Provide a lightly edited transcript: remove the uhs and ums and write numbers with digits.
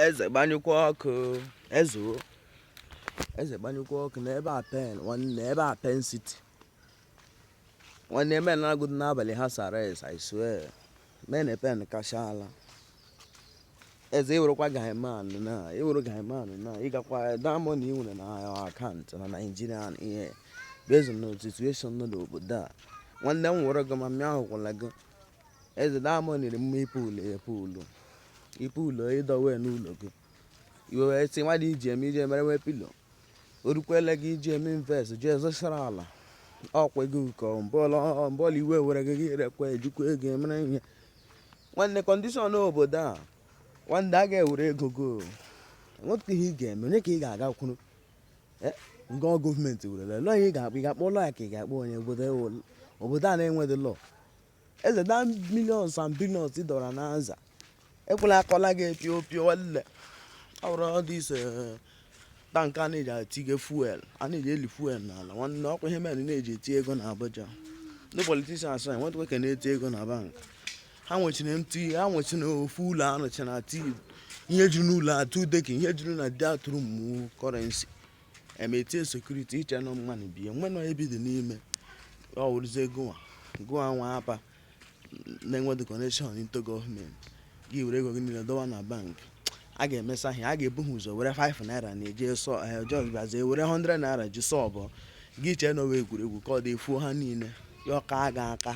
eze gbanyụkwa ọkụ ezuo eze gbanyụkwa ọkụ n'ebe a pen nwanne ebe a pen city nwanne men na-agụdụ n'abalị ha sara I swear men pen kashala eze iwerukwa gaiman na ịgakwa diamond ị nwere na account na Nigeria ihe based on the situation nọ n'obodo a nwanne m nwere gị ma mmịa ahụkwala gị eze diamond nyere mma ipu ụlọ ịdọwe n'ụlọ gị iwe wee sị nwadị iji mere wee pilo orukwele gị iji eme invest jee zụsara ala ọkwa ego ụkọ mbọọlụ iwe were gị rekwa ejikwa ego emere ihe nwanne kọndishọn n'obodo a nwanne a ga-ewere ego go nweta ihe ị ga-eme onye ka ị ga-aga kwuru nga gọọmenti were lọ ihe ị ga-akpọ ụlọ ya ka ị ga-akpọ onye obodo a na-enweghị lọ eze da millions and billions dọrọ na nza ekwela akọla gị epio wele ọrụ dị ise tank a na-eji atige fuel a na-eji eli fuel n'ala nwanne ọkwa ihe mere na-eji eti ego na Abuja ndị politicians anyị nwetara ka na-eti ego na bank ha nwechina ofu ụlọ arụchara ihe juru n'ụlọ atụ deki ihe juru na dị atụrụ mmụ kọrensi emetie sekuriti iche nọ mmanụ biye nwe nọ ebido n'ime ọ wụrụzie gụwa nwa apa na-enwedị connection into gọọmenti gị were ego gị niile dọwa na bank a ga-emesa ihe a ga-ebu ha ụzọ were 5 naira na-eje jọbazie were 100 naira ji sọbụ gị chee na owe egwuregwu ka ọ dị efuo ha niile ya ọka aga aka